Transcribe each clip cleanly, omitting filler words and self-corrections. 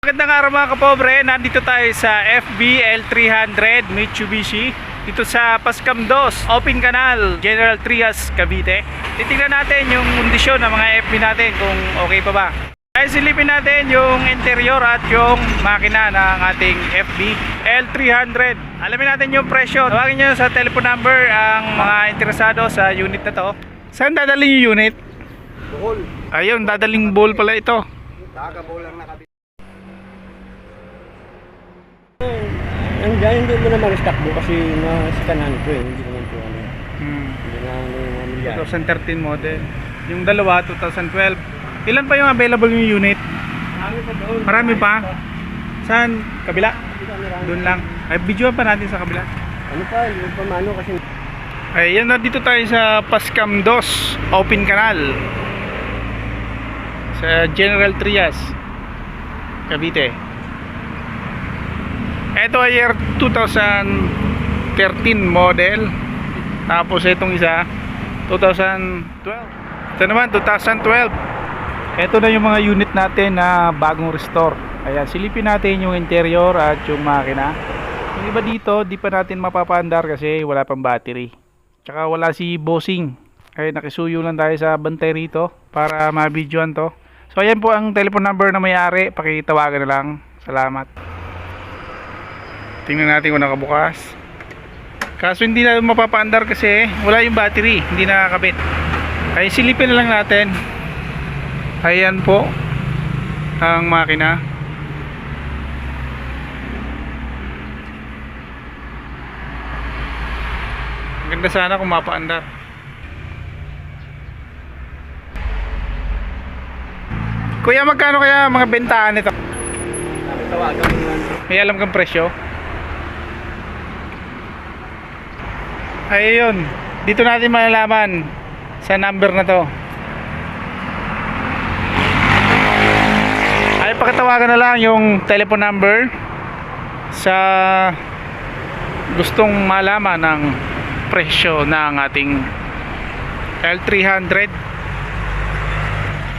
Magandang araw mga kapobre, nandito tayo sa FB L300 Mitsubishi dito sa Pascam 2, Open Canal, General Trias, Cavite. Titingnan natin yung kondisyon ng mga FB natin kung okay pa ba. Kaya silipin natin yung interior at yung makina ng ating FB L300. Alamin natin yung presyo. Tawagin nyo sa telephone number ang mga interesado sa unit na to. Saan dadaling yung unit? Bohol. Ayun, dadaling bowl pala ito. Kakabol lang nakabit. Hindi mo naman stock mo kasi nasikanan ko eh. Hindi naman po ano. Hindi na ano 2013 model. Yung dalawa, 2012. Ilan pa yung available yung unit? Marami pa doon. Marami pa? Saan? Kabila? Doon lang. Ay, videoan pa natin sa kabila. Ano pa, hindi pa mano kasi. Ay, yan na dito tayo sa Pascam 2, Open Canal. Sa General Trias, Cavite. Ito ay year 2013 model. Tapos itong isa 2012. Ito naman 2012. Ito na yung mga unit natin na bagong restore. Ayan, silipin natin yung interior at yung makina. Yung iba dito, di pa natin mapapaandar kasi wala pang battery. Tsaka wala si bossing. Ay, nakisuyo lang tayo sa bantay rito para ma-videoan to. So ayan po ang telephone number na may-ari. Pakitawagan na lang. Salamat. Tingnan natin kung nakabukas. Kaso hindi na mapapaandar kasi wala yung battery, hindi nakakabit. Ay silipin na lang natin. Ayan po ang makina. Maganda sana kung mapaandar. Kuya, magkano kaya mga bentahan nito? Tawagan mo yan. May alam kang presyo? Ayun, dito natin malalaman sa number na to. Ay, pakitawagan na lang yung telephone number sa gustong malaman ng presyo ng ating L300.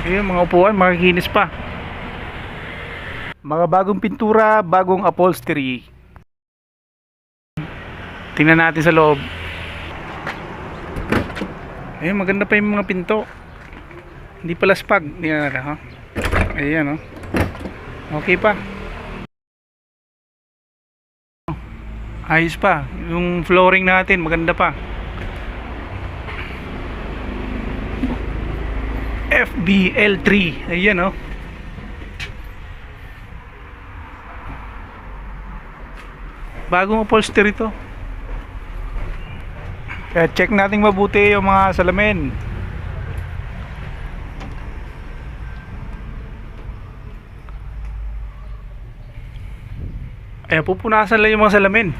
Ayun, mga upuan, makikinis pa. Mga bagong pintura, bagong upholstery. Tingnan natin sa loob. Ayun, maganda pa yung mga pinto. Hindi pala spag. Tingnan natin, ha? Ayan, oh. Okay pa. Ayos pa. Yung flooring natin, maganda pa. FBL3. Ayan, oh. Bagong upholstery to. Kaya check natin mabuti yung mga salamin. Ayan, pupunasan lang yung mga salamin.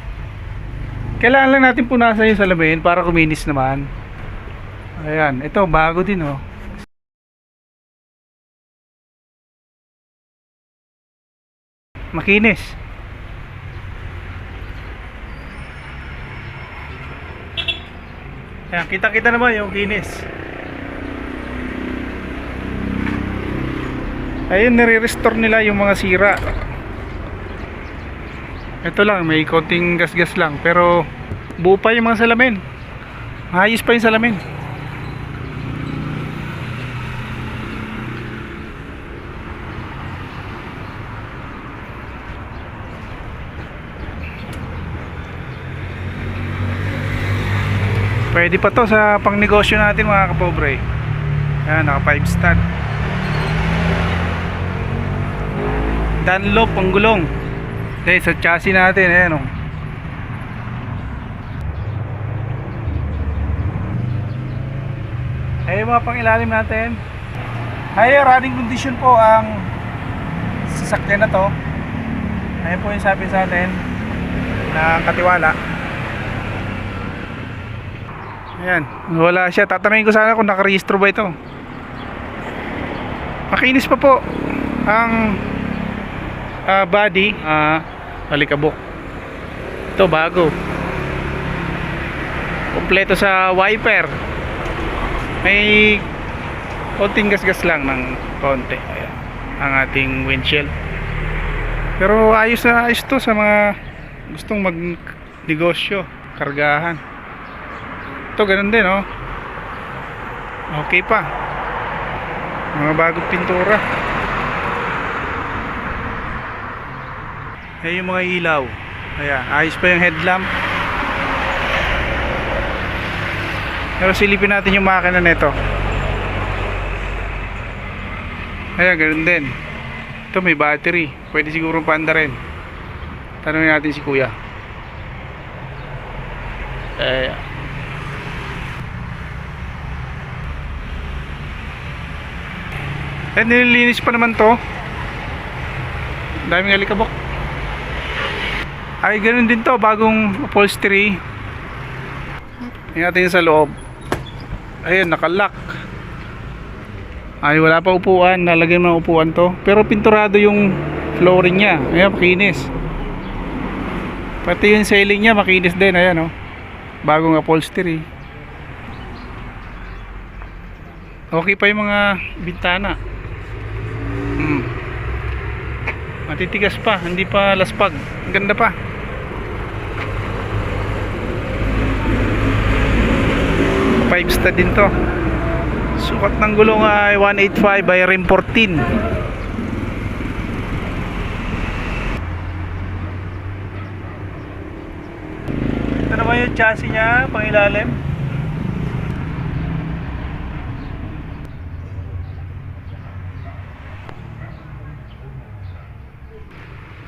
Kailangan lang natin punasan yung salamin para kuminis naman. Ayan, ito bago din, oh. Makinis. Ayan, kita-kita naman yung kinis. Ayun, nire-restore nila yung mga sira. Ito lang, may konting gas-gas lang. Pero buo pa yung mga salamin. Maayos pa yung salamin. Pwede pa to sa pangnegosyo natin mga kapobre. Ayan, naka 5 stand. Dunlop ang gulong. Okay, sa chassis natin, ayan, oh. Ayan mga pangilalim natin. Ay, running condition po ang sasakyan na to. Ayan po yung sabi sa atin na katiwala. Ayan, wala siya. Tatanungin ko sana kung nakarehistro ba ito. Makinis pa po ang body, alikabok. Ito bago. Kompleto sa wiper. May konting gas-gas lang ng konti. Ayan, ang ating windshield. Pero ayos na ayos to sa mga gustong mag negosyo, kargahan. Ito ganun din, oh. Okay pa. Mga bagong pintura. Ayan yung mga ilaw. Ayan, ayos pa yung headlamp. Pero silipin natin yung makina nito. Ayan, ganun din. Ito may battery. Pwede siguro paanda rin. Tanungin natin si kuya. Ayan. Nililinis pa naman to. Daming alikabok. Ay, ganun din to. Bagong upholstery. Tingnan natin sa loob. Ayun, nakalock. Ay, wala pa upuan. Nalagyan mo ng upuan to. Pero pinturado yung flooring niya. Ayan, makinis. Pati yung ceiling niya, makinis din. Ayan, oh. Bagong upholstery. Okay pa yung mga bintana. Matitigas pa. Hindi pa laspag. Ang ganda pa. Five star din to. Sukat ng gulong ay 185 by rim 14. Ito naman yung chassis nya, pangilalim.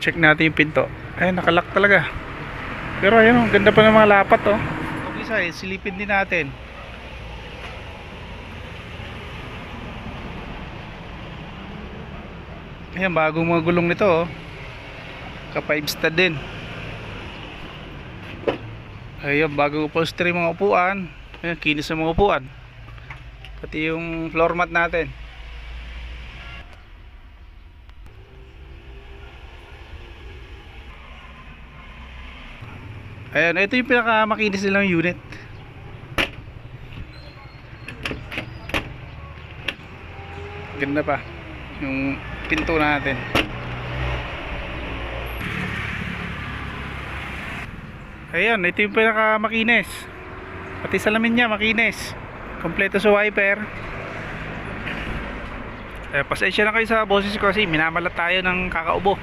Check natin yung pinto. Ay, nakalock talaga. Pero ayun, ang ganda pa ng mga lapat, oh. Okay, say, silipin din natin. Ayan, bagong mga gulong nito, oh. Ka 5 star din. Ayan, bagong upholstery mga upuan. Ayan, kinis ng mga upuan. Pati yung floor mat natin. Ayan, ito yung pinakamakinis nilang unit. Ganda pa yung pinto natin. Ayan, ito yung pinakamakinis. Pati salamin niya makinis. Kompleto sa wiper. Pasensya na kayo sa boses ko kasi minamalat tayo ng kakaubo.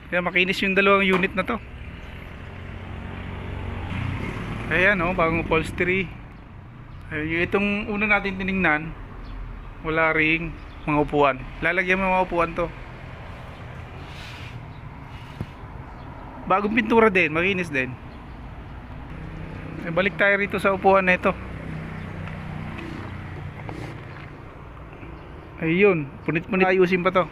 Kaya makinis yung dalawang unit na to. Ayan, oh, bagong upholstery. Yung itong una natin tiningnan, wala ring mga upuan. Lalagyan mo mga upuan to. Bagong pintura din, makinis din. Balik tayo rito sa upuan na ito. Ayun, punit-punit, ayusin pa to.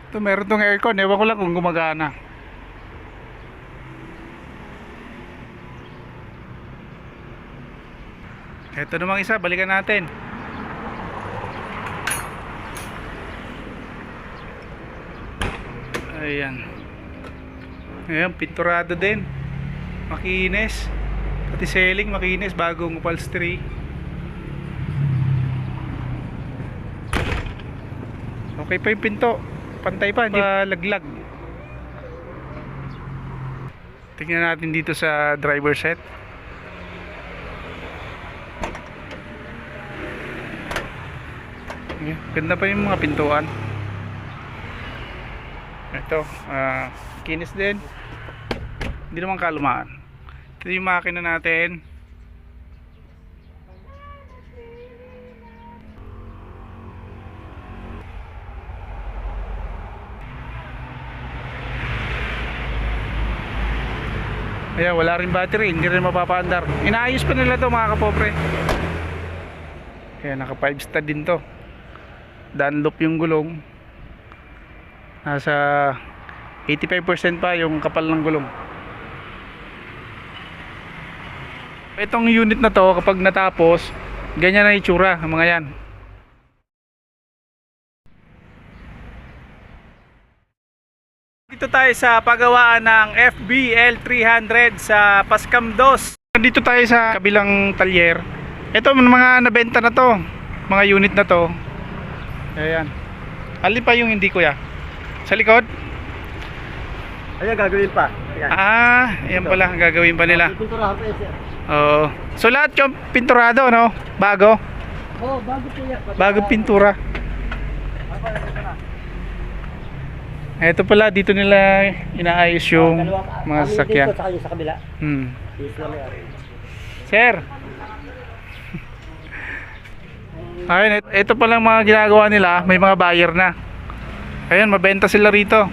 Ito, meron tong aircon. Ewan ko lang kung gumagana. Ito namang isa, balikan natin. Ayan. Ayan, pinturado din. Makinis. Pati ceiling, makinis. Bagong upholstery. Okay pa yung pinto. Pantay pa, hindi pa laglag. Tingnan natin dito sa driver set. Ganda pa yung mga pintuan. Ito, kinis din. Hindi naman kalumaan. Ito yung makina natin. Ayan, wala rin battery, hindi rin mapapaandar. Inaayos pa nila to mga kapobre. Ayan, naka 5 star din to. Dunlop yung gulong. Nasa 85% pa yung kapal ng gulong. Itong unit na to, kapag natapos, ganyan na itsura, mga yan. Dito tayo sa paggawaan ng FBL 300 sa Pascam 2. Dito tayo sa kabilang talyer. Ito mga nabenta na to. Mga unit na to. Ayan. Alin pa yung hindi kuya? Sa likod? Ayan, gagawin pa. Ayan. Ayan pala. Gagawin pa nila. Pinturahan pa yan, sir. Oo. So lahat yung pinturado, no? Bago. Oh, bago po yan. Bagong pintura. Ito pala, dito nila inaayos yung mga sasakyan. Dito, saka yung sa kabila. Dito lang yan. Sir. Ayun, ito pala mga ginagawa nila. May mga buyer na. Ayun, mabenta sila rito.